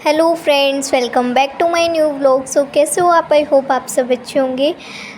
Hello friends, welcome back to my new vlog. So कैसे हो आप? आई होप आप सब अच्छे होंगे।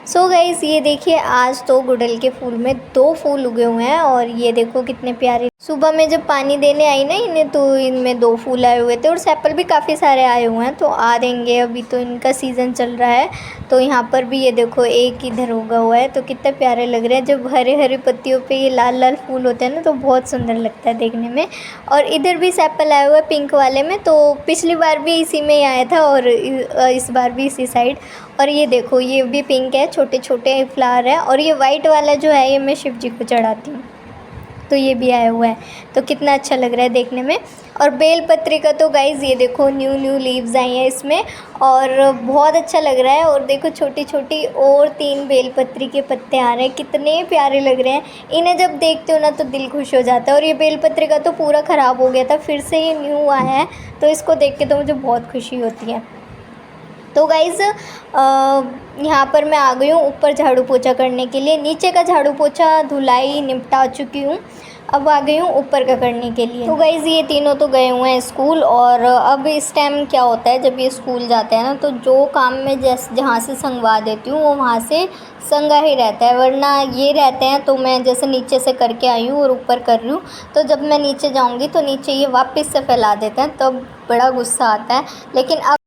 सो गाइज़, ये देखिए आज तो गुड़हल के फूल में 2 फूल उगे हुए हैं और ये देखो कितने प्यारे। सुबह में जब पानी देने आई ना इन्हें तो इनमें 2 फूल आए हुए थे और सेपल भी काफ़ी सारे आए हुए हैं, तो आ देंगे। अभी तो इनका सीज़न चल रहा है। तो यहाँ पर भी ये देखो एक इधर उगा हुआ है, तो कितने प्यारे लग रहे हैं। जब हरे हरे पत्तियों पे ये लाल लाल फूल होते हैं ना तो बहुत सुंदर लगता है देखने में। और इधर भी सेपल आया हुआ है पिंक वाले में, तो पिछली बार भी इसी में ही आया था और इस बार भी इसी साइड। और ये देखो ये भी पिंक है, छोटे छोटे फ्लावर है। और ये वाइट वाला जो है ये मैं शिव जी को चढ़ाती हूँ, तो ये भी आया हुआ है। तो कितना अच्छा लग रहा है देखने में। और बेलपत्री का तो गाइज़ ये देखो न्यू न्यू लीव्स आई हैं इसमें और बहुत अच्छा लग रहा है। और देखो छोटी छोटी और 3 बेलपत्री के पत्ते आ रहे हैं, कितने प्यारे लग रहे हैं। इन्हें जब देखते हो ना तो दिल खुश हो जाता है। और ये बेलपत्री का तो पूरा ख़राब हो गया था, फिर से ये न्यू आया है, तो इसको देख के तो मुझे बहुत खुशी होती है। तो गाइज़ यहाँ पर मैं आ गई हूँ ऊपर झाड़ू पोछा करने के लिए। नीचे का झाड़ू पोछा धुलाई निपटा चुकी हूँ, अब आ गई हूँ ऊपर का करने के लिए। तो गाइज़ ये तीनों तो गए हुए हैं स्कूल। और अब इस टाइम क्या होता है, जब ये स्कूल जाते हैं ना तो जो काम मैं जहाँ से संगवा देती हूँ वो वहाँ से संगा ही रहता है, वरना ये रहते हैं तो मैं जैसे नीचे से करके आई हूँ और ऊपर कर रही हूँ, तो जब मैं नीचे जाऊँगी तो नीचे ये वापस से फैला देते हैं, तब बड़ा गुस्सा आता है।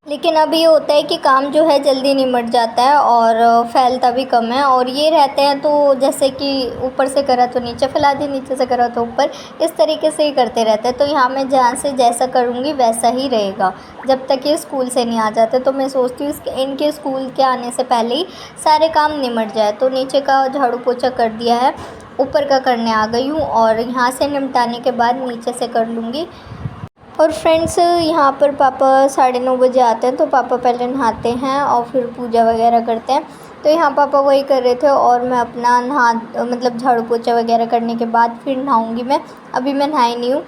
लेकिन अब ये होता है कि काम जो है जल्दी निमट जाता है और फैलता भी कम है। और ये रहते हैं तो जैसे कि ऊपर से करा तो नीचे फैला दी, नीचे से करा तो ऊपर, इस तरीके से ही करते रहते हैं। तो यहाँ मैं जहाँ से जैसा करूँगी वैसा ही रहेगा जब तक ये स्कूल से नहीं आ जाते। तो मैं सोचती हूँ इनके स्कूल के आने से पहले ही सारे काम निमट जाए। तो नीचे का झाड़ू पोछा कर दिया है, ऊपर का करने आ गई हूँ और यहाँ से निपटाने के बाद नीचे से कर लूँगी। और फ्रेंड्स यहाँ पर पापा 9:30 बजे आते हैं, तो पापा पहले नहाते हैं और फिर पूजा वगैरह करते हैं। तो यहाँ पापा वही कर रहे थे और मैं अपना मतलब झाड़ू पोछा वगैरह करने के बाद फिर नहाऊंगी मैं। अभी मैं नहाई नहीं हूँ।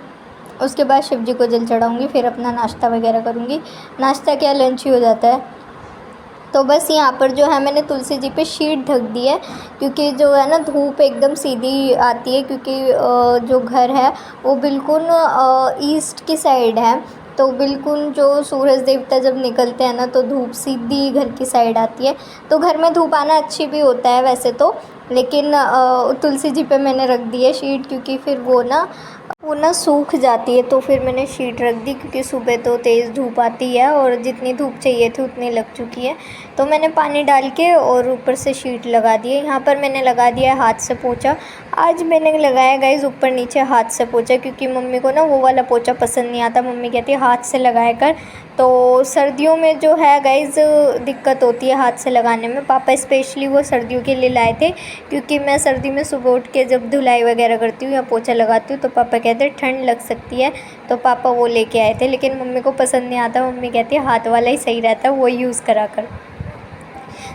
उसके बाद शिव जी को जल चढ़ाऊँगी, फिर अपना नाश्ता वगैरह करूँगी। नाश्ता क्या, लंच ही हो जाता है। तो बस यहाँ पर जो है मैंने तुलसी जी पे शीट ढक दी है, क्योंकि जो है ना धूप एकदम सीधी आती है, क्योंकि जो घर है वो बिल्कुल ईस्ट की साइड है। तो बिल्कुल जो सूरज देवता जब निकलते हैं ना तो धूप सीधी घर की साइड आती है। तो घर में धूप आना अच्छी भी होता है वैसे तो, लेकिन तुलसी जी पे मैंने रख दी है शीट, क्योंकि फिर वो ना सूख जाती है। तो फिर मैंने शीट रख दी, क्योंकि सुबह तो तेज़ धूप आती है और जितनी धूप चाहिए थी उतनी लग चुकी है। तो मैंने पानी डाल के और ऊपर से शीट लगा दी है। यहाँ पर मैंने लगा दिया है हाथ से पोछा। आज मैंने लगाया गाइज़ ऊपर नीचे हाथ से पोछा, क्योंकि मम्मी को ना वो वाला पोछा पसंद नहीं आता। मम्मी कहती है हाथ से लगाया कर। तो सर्दियों में जो है गाइज़ दिक्कत होती है हाथ से लगाने में। पापा स्पेशली वो सर्दियों के लिए लाए थे, क्योंकि मैं सर्दी में सुबह उठ के जब धुलाई वगैरह करती हूँ या पोछा लगाती हूँ तो पापा कहते हैं ठंड लग सकती है, तो पापा वो लेके आए थे। लेकिन मम्मी को पसंद नहीं आता, मम्मी कहती है हाथ वाला ही सही रहता है, वो यूज़ करा कर।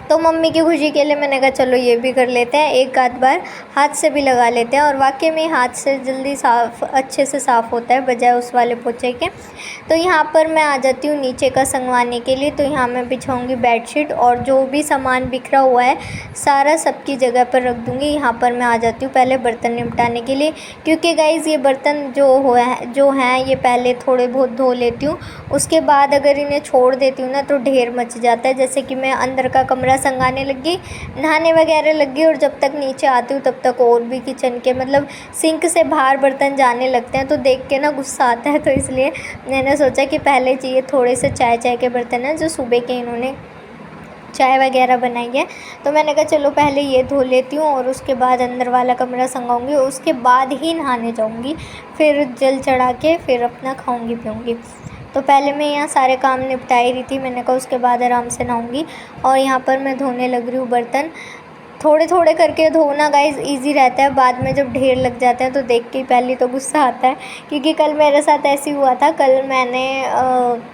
तो मम्मी की खुशी के लिए मैंने कहा चलो ये भी कर लेते हैं, एक आध बार हाथ से भी लगा लेते हैं। और वाकई में हाथ से जल्दी साफ़ अच्छे से साफ़ होता है बजाय उस वाले पोछे के। तो यहाँ पर मैं आ जाती हूँ नीचे का संगवाने के लिए। तो यहाँ मैं बिछाऊँगी बेडशीट और जो भी सामान बिखरा हुआ है सारा सबकी जगह पर रख दूँगी। यहाँ पर मैं आ जाती हूँ पहले बर्तन निपटाने के लिए, क्योंकि गाइज़ ये बर्तन जो हैं ये पहले थोड़े बहुत धो लेती हूँ। उसके बाद अगर इन्हें छोड़ देती हूँ ना तो ढेर मच जाता है। जैसे कि मैं अंदर का कमरा संगाने लगी, नहाने वगैरह लगी, और जब तक नीचे आती हूँ तब तक और भी किचन के मतलब सिंक से बाहर बर्तन जाने लगते हैं, तो देख के ना गुस्सा आता है। तो इसलिए मैंने सोचा कि पहले चाहिए थोड़े से चाय के बर्तन हैं जो सुबह के इन्होंने चाय वगैरह बनाई है। तो मैंने कहा चलो पहले ये धो लेती हूँ और उसके बाद अंदर वाला कमरा संगाऊंगी, उसके बाद ही नहाने जाऊँगी। फिर जल चढ़ा के फिर अपना खाऊँगी पीऊँगी। तो पहले मैं यहाँ सारे काम निपटा ही रही थी, मैंने कहा उसके बाद आराम से नहाऊँगी। और यहाँ पर मैं धोने लग रही हूँ बर्तन। थोड़े थोड़े करके धोना गाइज़ इजी रहता है, बाद में जब ढेर लग जाते हैं तो देख के पहले तो गुस्सा आता है। क्योंकि कल मेरे साथ ऐसे हुआ था। कल मैंने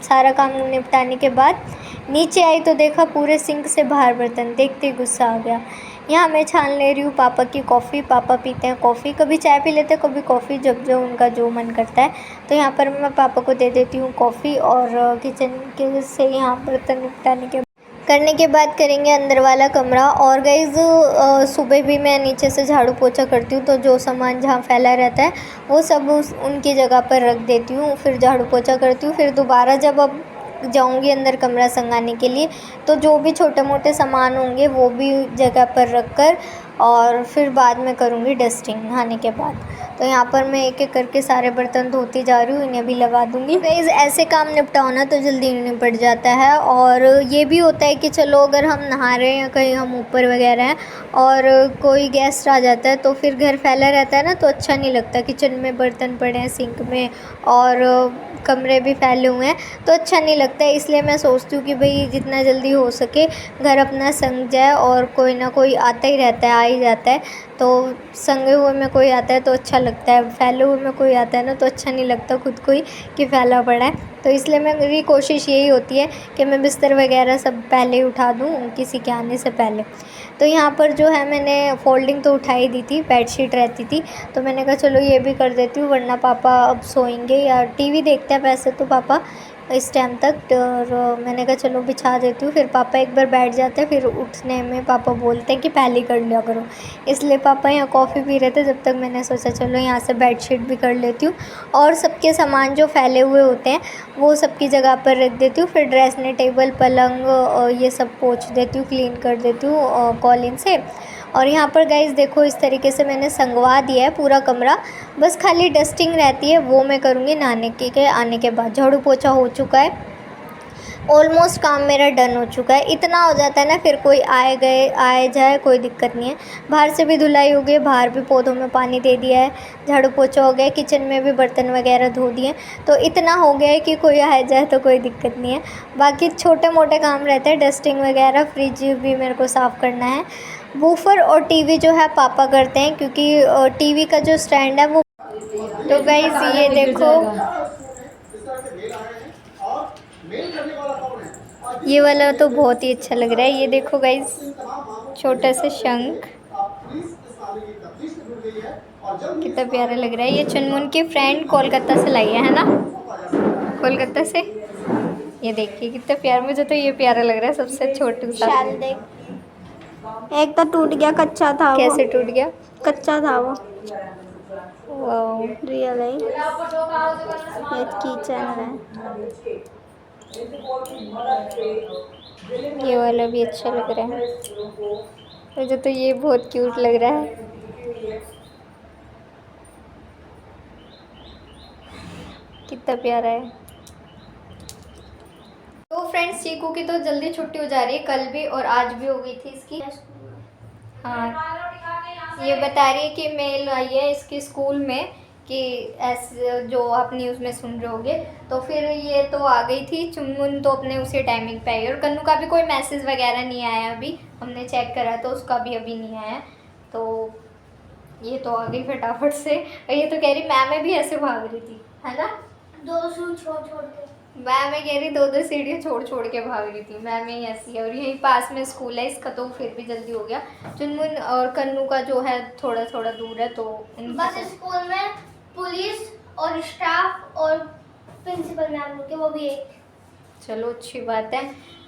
सारा काम निपटाने के बाद नीचे आई तो देखा पूरे सिंक से बाहर बर्तन, देखते ही गुस्सा आ गया। यहाँ मैं छान ले रही हूँ पापा की कॉफ़ी। पापा पीते हैं कॉफ़ी, कभी चाय पी लेते हैं कभी कॉफ़ी, जब जो उनका जो मन करता है। तो यहाँ पर मैं पापा को दे देती हूँ कॉफ़ी और किचन के से यहाँ बर्तन निपटाने के करने के बाद करेंगे अंदर वाला कमरा। और गाइज़ सुबह भी मैं नीचे से झाड़ू पोछा करती हूँ, तो जो सामान जहाँ फैला रहता है वो सब उनकी जगह पर रख देती हूँ, फिर झाड़ू पोछा करती हूँ। फिर दोबारा जब अब जाऊँगी अंदर कमरा संगाने के लिए, तो जो भी छोटे मोटे सामान होंगे वो भी जगह पर रख कर और फिर बाद में करूँगी डस्टिंग नहाने के बाद। तो यहाँ पर मैं एक एक करके सारे बर्तन धोती जा रही हूँ, इन्हें भी लगा दूँगी। गाइस ऐसे काम निपटाओ ना तो जल्दी निपट जाता है। और ये भी होता है कि चलो अगर हम नहा रहे हैं, कहीं हम ऊपर वगैरह हैं और कोई गेस्ट आ जाता है तो फिर घर फैला रहता है ना, तो अच्छा नहीं लगता। किचन में बर्तन पड़े हैं सिंक में और कमरे भी फैले हुए हैं, तो अच्छा नहीं लगता है। इसलिए मैं सोचती हूँ कि भाई जितना जल्दी हो सके घर अपना संग जाए, और कोई ना कोई आता ही रहता है, आ ही जाता है। तो संगे हुए में कोई आता है तो अच्छा लगता है, फैले हुए में कोई आता है ना तो अच्छा नहीं लगता खुद को ही कि फैला पड़ा है। तो इसलिए मेरी कोशिश यही होती है कि मैं बिस्तर वगैरह सब पहले ही उठा दूँ किसी के आने से पहले। तो यहाँ पर जो है मैंने फ़ोल्डिंग तो उठा ही दी थी, बेडशीट रहती थी, तो मैंने कहा चलो ये भी कर देती हूँ, वरना पापा अब सोएंगे या टीवी देखते हैं वैसे तो पापा इस टाइम तक। और मैंने कहा चलो बिछा देती हूँ, फिर पापा एक बार बैठ जाते हैं, फिर उठने में पापा बोलते हैं कि पहले कर लिया करो। इसलिए पापा यहाँ कॉफ़ी पी रहे थे, जब तक मैंने सोचा चलो यहाँ से बेडशीट भी कर लेती हूँ और सबके सामान जो फैले हुए होते हैं वो सबकी जगह पर रख देती हूँ। फिर ड्रेसने टेबल, पलंग ये सब पोंछ देती हूँ, क्लीन कर देती हूँ कॉलिन से। और यहाँ पर गाइस देखो इस तरीके से मैंने संगवा दिया है पूरा कमरा, बस खाली डस्टिंग रहती है, वो मैं करूँगी नहाने के आने के बाद। झाड़ू पोछा हो चुका है, ऑलमोस्ट काम मेरा डन हो चुका है। इतना हो जाता है ना, फिर कोई आए जाए कोई दिक्कत नहीं है। बाहर से भी धुलाई हो गई, बाहर भी पौधों में पानी दे दिया है, झाड़ू पोछा हो गया, किचन में भी बर्तन वगैरह धो दिए। तो इतना हो गया है कि कोई आए जाए तो कोई दिक्कत नहीं है। बाकी छोटे मोटे काम रहते हैं, डस्टिंग वगैरह, फ्रिज भी मेरे को साफ़ करना है। वूफर और टीवी जो है पापा करते हैं, क्योंकि टीवी का जो स्टैंड है वो। तो गाइस ये देखो ये वाला तो बहुत ही अच्छा लग रहा है। ये देखो गाइस छोटा सा शंख, कितना प्यारा लग रहा है। ये चुनमुन की फ्रेंड कोलकाता से लाई है ना, कोलकाता से। ये देखिए कितना प्यारा, मुझे तो ये प्यारा लग रहा है सबसे छोटू सा। एक तो टूट गया, कच्चा था। कैसे टूट गया? कच्चा था वो। वाओ रियल है, ये किचन है। ये वाला भी अच्छा लग रहा है मुझे, तो ये बहुत क्यूट लग रहा है। कितना प्यारा है। तो फ्रेंड्स चीकू की तो जल्दी छुट्टी हो जा रही है, कल भी और आज भी हो गई थी इसकी। हाँ ये बता रही है कि मेल आई है इसकी स्कूल में कि ऐसे जो आप न्यूज़ में सुन रहे होगे, तो फिर ये तो आ गई थी। चुनमुन तो अपने उसी टाइमिंग पे आई, और कन्नू का भी कोई मैसेज वगैरह नहीं आया अभी, हमने चेक करा तो उसका भी अभी नहीं आया। तो ये तो आ गई फटाफट से। और ये तो कह रही मैम भी ऐसे भाग रही थी, है ना, दो छोड़ के। मैम कह रही दो सीढ़ियाँ छोड़ के भाग रही थी। मैम ही ऐसी है, और यहीं पास में स्कूल है इसका, तो फिर भी जल्दी हो गया। चुनमुन और कन्नू का जो है थोड़ा थोड़ा दूर है, तो बस स्कूल में पुलिस और स्टाफ और प्रिंसिपल मैम के, वो भी एक। चलो अच्छी बात है।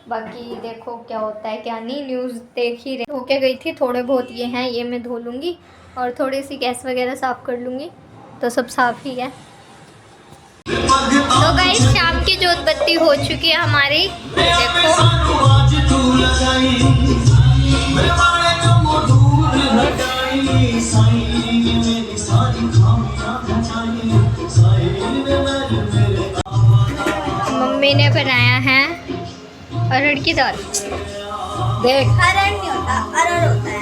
बाकी देखो क्या होता है क्या नहीं, न्यूज़ देख ही रहे। धो के गई थी, थोड़े बहुत ये हैं, ये मैं धो लूँगी और थोड़ी सी गैस वगैरह साफ़ कर लूँगी, तो सब साफ़ ही है। तो गाइस शाम की जोत बत्ती हो चुकी है हमारी, देखो। मम्मी ने बनाया है अरहर की दाल। देख अरहर नहीं होता, अरहर होता है।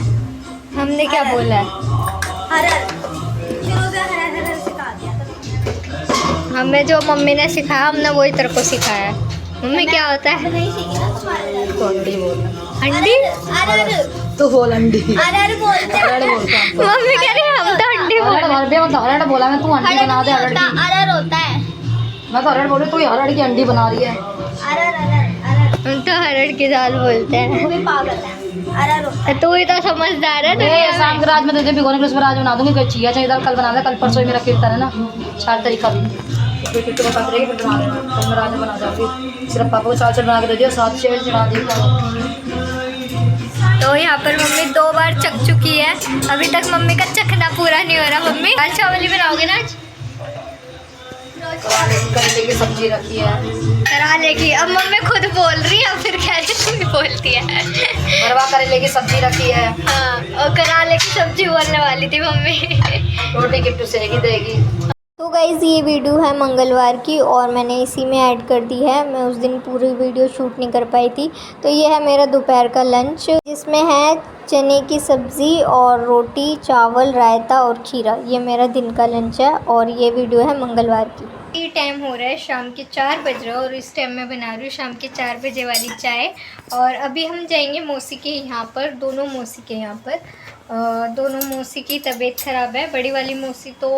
हमने क्या बोला है? अरहर शुरू से अरहर सिखा दिया था। हमें जो मम्मी ने सिखाया हमने वही तेरे को सिखाया है। मम्मी क्या होता है? नहीं सीखी ना तुम्हारे। अंडी? अरहर तो बोल अंडी। अरहर बोलते हैं। मम्मी कह रही हम तो अंडी अरहर बोला मैं, तू अंडी बना दे। अरहर होता है। मैं तो अरहर बोल रही, तू अरहर की अंडी बना रही है। हम तो अरहर की दाल बोलते हैं। वो भी पागल है, अरहर होता है। तू ही तो समझदार है। दुनिया में शाम के रात में तुझे भिगोने के लिए आज बना दूंगी। कोई चिया चाहिए दाल कल बना दे, कल परसों ही मेरा कीर्तन है ना, 4 तारीख का भी। फिर किट्टू को साथ रहेगी फिर बना देना, तो मैं रात में बना जाऊँगी। सिर्फ पापा को चावल बना के दे दिया, 7 शेर चढ़ा दी। तो यहाँ पर मम्मी 2 बार चख चुकी है, अभी तक मम्मी का चखना पूरा नहीं हो रहा। मम्मी दाल चावल ही बनाओगे ना आज? करेले की सब्जी रखी है, करा लेगी। अब मम्मी खुद बोल रही है, फिर कह रही तू भी बोलती है। भरवा करेले की सब्जी रखी है। हाँ, और कराले की सब्जी बोलने वाली थी मम्मी। रोटी किट्टू सेगी देगी। तो गाइज़ ये वीडियो है मंगलवार की और मैंने इसी में ऐड कर दी है। मैं उस दिन पूरी वीडियो शूट नहीं कर पाई थी। तो ये है मेरा दोपहर का लंच, जिसमें है चने की सब्ज़ी और रोटी, चावल, रायता और खीरा। ये मेरा दिन का लंच है और ये वीडियो है मंगलवार की। ये टाइम हो रहा है शाम के 4 बज रहे और इस टाइम मैं बना रही हूँ शाम के 4 बजे वाली चाय। और अभी हम जाएंगे मौसी के यहाँ पर, दोनों मौसी के यहाँ पर। दोनों मौसी की तबीयत ख़राब है। बड़ी वाली मौसी तो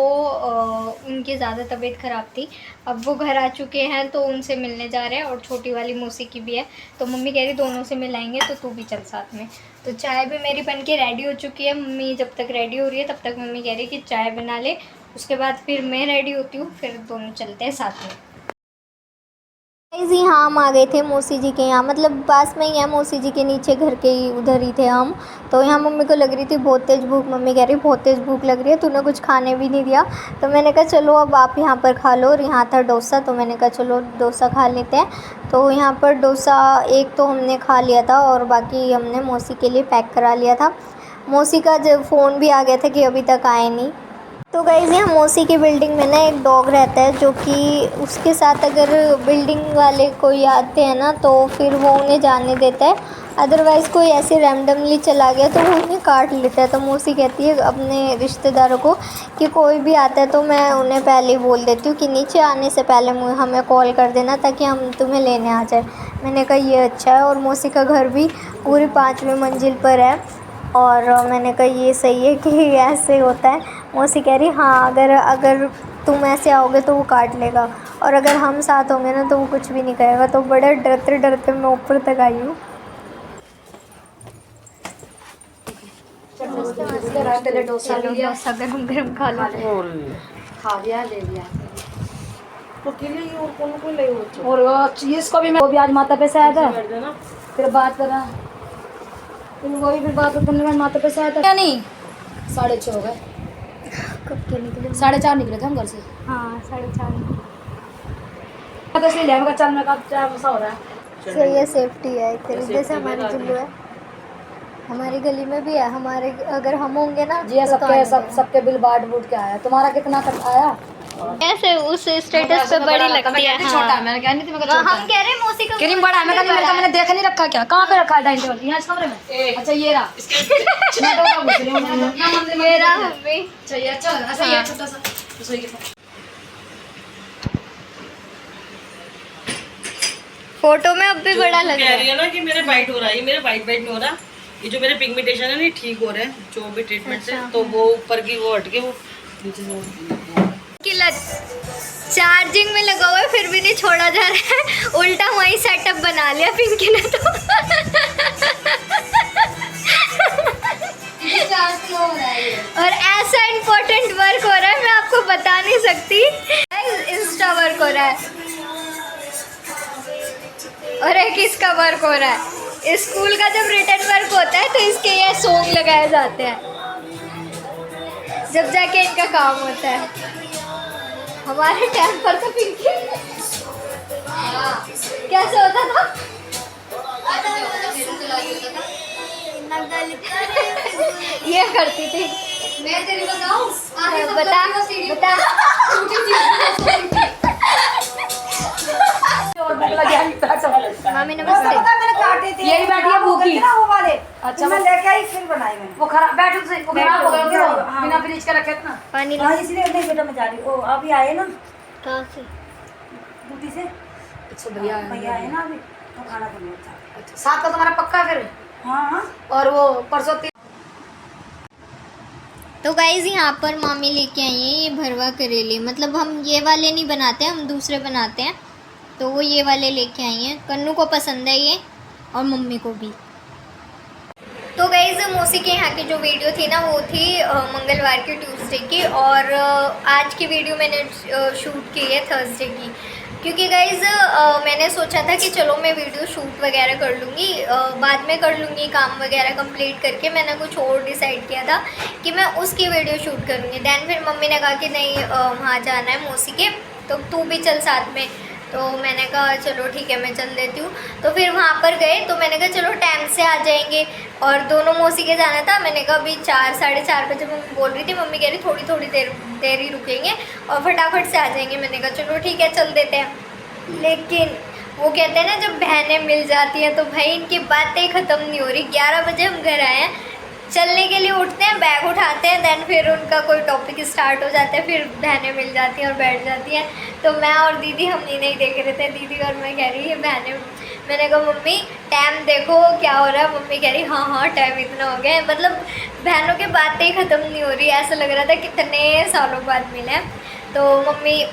उनकी ज़्यादा तबीयत ख़राब थी, अब वो घर आ चुके हैं तो उनसे मिलने जा रहे हैं। और छोटी वाली मौसी की भी है, तो मम्मी कह रही दोनों से मिलाएंगे, तो तू भी चल साथ में। तो चाय भी मेरी बन के रेडी हो चुकी है। मम्मी जब तक रेडी हो रही है तब तक मम्मी कह रही है कि चाय बना ले, उसके बाद फिर मैं रेडी होती हूँ, फिर दोनों चलते हैं साथ में। जी हाँ, हम आ गए थे मौसी जी के यहाँ, मतलब पास में ही है मौसी जी के नीचे घर के ही, उधर ही थे हम। तो यहाँ मम्मी को लग रही थी बहुत तेज़ भूख। मम्मी कह रही बहुत तेज़ भूख लग रही है, तूने कुछ खाने भी नहीं दिया। तो मैंने कहा चलो अब आप यहाँ पर खा लो। और यहाँ था डोसा, तो मैंने कहा चलो डोसा खा लेते हैं। तो यहाँ पर डोसा एक तो हमने खा लिया था और बाकी हमने मौसी के लिए पैक करा लिया था। मौसी का जब फ़ोन भी आ गया था कि अभी तक आए नहीं। तो गाइज़ यहाँ मौसी की बिल्डिंग में ना एक डॉग रहता है, जो कि उसके साथ अगर बिल्डिंग वाले कोई आते हैं ना तो फिर वो उन्हें जाने देता है, अदरवाइज़ कोई ऐसे रैंडमली चला गया तो वो उन्हें काट लेता है। तो मौसी कहती है अपने रिश्तेदारों को कि कोई भी आता है तो मैं उन्हें पहले ही बोल देती हूँ कि नीचे आने से पहले हमें कॉल कर देना ताकि हम तुम्हें लेने आ जाए। मैंने कहा ये अच्छा है। और मौसी का घर भी पूरी 5वीं मंजिल पर है और मैंने कहा ये सही है कि ऐसे होता है। मौसी कह रही हाँ, अगर तुम ऐसे आओगे तो वो काट लेगा और अगर हम साथ होंगे ना तो वो कुछ भी नहीं करेगा। तो बड़े डरते डरते मैं ऊपर तक आई हूँ। डोसा गरम गरम खा लो। खा लिया, ले लिया। और इसको भी मैं, वो भी आज माता पे से आया था, फिर बात करा, फिर वही फिर बात करने में माता पे से आया था। क्या नहीं 6:30 हो गए। कब के निकले? 4:30 निकले थे हम घर से। हाँ 4:30। तो इसलिए ले मैं चल, मैं कब चाय बसा हो रहा है। सही है, सेफ्टी है एक तरीके से। हमारी जुल्लू है, हमारी गली में भी है। हमारे अगर हम होंगे ना जी सबके सबके बिल बांट बूट के आया। तुम्हारा कितना कर आया? ऐसे उस स्टेटस पे बड़ी लगती है। हाँ। छोटा मैंने कहा नहीं थी, मैं हम कह रहे हैं मौसी का क्रीम बड़ा है। मैंने देखा नहीं रखा क्या, कहाँ पे रखा है डाइनिंग टेबल? यहाँ इस कमरे में। अच्छा ये रहा। मेरा मम्मी। अच्छा ये अच्छा लगा। अच्छा ये छोटा सा रसोई के पास। फोटो में अब भी बड़ा लग रहा कह रही है ना कि मेरे वाइट हो रहा है, ये मेरे वाइट नहीं हो रहा। ये जो मेरे पिगमेंटेशन है ना ठीक हो रहे हैं जो भी ट्रीटमेंट से, तो वो ऊपर की वो हट के वो नीचे से कि चार्जिंग में लगा हुआ है फिर भी नहीं छोड़ा जा रहा है। उल्टा वही सेटअप बना लिया पिंकी ने तो। और ऐसा इम्पोर्टेंट वर्क हो रहा है, मैं आपको बता नहीं सकती। इंस्टा वर्क हो रहा है और एक इसका वर्क हो रहा है। स्कूल का जब रिटर्न वर्क होता है तो इसके ये सॉन्ग लगाए जाते हैं, जब जाके इनका काम होता है। हमारे टाइम पर तो पिंकी कैसे होता था? ये करती थी। मैं तेरी बताऊं? बता बता। मामी नमस्ते। यही बैठी है भूखी। अच्छा मैं लेके आई फिर बनाई मैंने। वो खराब बैठो से वो खराब हो गया वो, बिना फ्रिज के रखे थे ना। पानी हाँ इसलिए नहीं बेटा मैं जा रही हूँ। अभी आए ना कहाँ से? ड्यूटी से। अच्छा भैया भैया आए ना अभी तो खाना बना था। अच्छा 7 का तुम्हारा पक्का फिर? हाँ और वो परसों तो गाइज़ यहाँ पर मामी लेके आई हैं ये भरवा करेले। मतलब हम ये वाले नहीं बनाते, हम दूसरे बनाते हैं। तो वो ये वाले लेके आई हैं। कन्नू को पसंद है ये और मम्मी को भी। तो गाइज़ मौसी के यहाँ की जो वीडियो थी ना वो थी मंगलवार की, ट्यूसडे की, और आज की वीडियो मैंने शूट की है थर्सडे की, क्योंकि गाइज़ मैंने सोचा था कि चलो मैं वीडियो शूट वगैरह कर लूँगी, बाद में कर लूँगी, काम वगैरह कंप्लीट करके मैंने कुछ और डिसाइड किया था कि मैं उसकी वीडियो शूट करूँगी। दैन फिर मम्मी ने कहा कि नहीं वहाँ जाना है मौसी के, तो तू भी चल साथ में। तो मैंने कहा चलो ठीक है मैं चल देती हूँ। तो फिर वहाँ पर गए तो मैंने कहा चलो टाइम से आ जाएंगे, और दोनों मौसी के जाना था। मैंने कहा अभी 4 साढ़े 4 बजे मम्मी बोल रही थी, मम्मी कह रही थोड़ी देर ही रुकेंगे और फटाफट से आ जाएंगे। मैंने कहा चलो ठीक है चल देते हैं। लेकिन वो कहते हैं ना जब बहनें मिल जाती हैं तो भाई इनकी बातें ख़त्म नहीं हो रही। 11 बजे हम घर आए हैं, चलने के लिए उठते हैं, बैग उठाते हैं, दैन फिर उनका कोई टॉपिक स्टार्ट हो जाता है, फिर बहनें मिल जाती हैं और बैठ जाती हैं। तो मैं और दीदी हम नहीं देख रहे थे, दीदी और मैं कह रही है बहनें, मैंने कहा मम्मी टाइम देखो क्या हो रहा है। मम्मी कह रही हाँ टाइम इतना हो गया है। मतलब बहनों की बातें ही ख़त्म नहीं हो रही, ऐसा लग रहा था कितने सालों बाद मिले हैं। तो मम्मी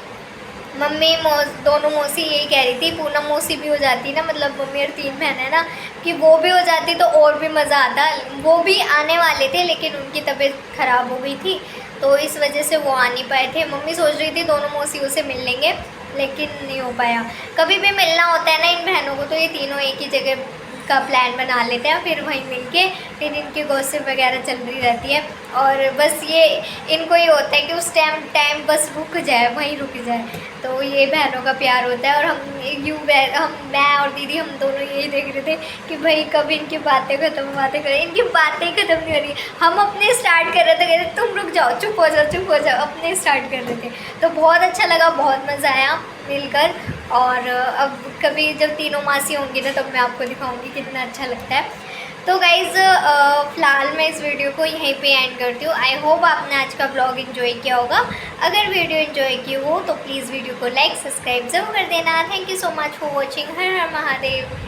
दोनों मौसी यही कह रही थी, पूनम मौसी भी हो जाती ना, मतलब मम्मी और 3 बहन है ना, कि वो भी हो जाती तो और भी मज़ा आता। वो भी आने वाले थे लेकिन उनकी तबीयत ख़राब हो गई थी, तो इस वजह से वो आ नहीं पाए थे। मम्मी सोच रही थी दोनों मौसियों से मिल लेंगे, लेकिन नहीं हो पाया। कभी भी मिलना होता है ना इन बहनों को तो ये तीनों एक ही जगह का प्लान बना लेते हैं, फिर वहीं मिलके फिर इनकी गॉसिप वगैरह चल रही रहती है। और बस ये इनको ये होता है कि उस टाइम बस रुक जाए, वहीं रुक जाए। तो ये बहनों का प्यार होता है। और मैं और दीदी हम दोनों यही देख रहे थे कि भाई कब इनकी बातें करें। इनकी बातें ख़त्म नहीं हो रही। हम अपने स्टार्ट कर रहे थे, कह रहे तुम रुक जाओ, चुप हो जाओ, अपने स्टार्ट कर रहे थे। तो बहुत अच्छा लगा, बहुत मज़ा आया मिलकर। और अब कभी जब तीनों मासी होंगी ना तब मैं आपको दिखाऊंगी कितना अच्छा लगता है। तो गाइज़ फ़िलहाल मैं इस वीडियो को यहीं पे एंड करती हूँ। आई होप आपने आज का ब्लॉग एंजॉय किया होगा। अगर वीडियो एंजॉय की हो तो प्लीज़ वीडियो को लाइक सब्सक्राइब ज़रूर कर देना। Thank you so much for watching. Her her Mahadev.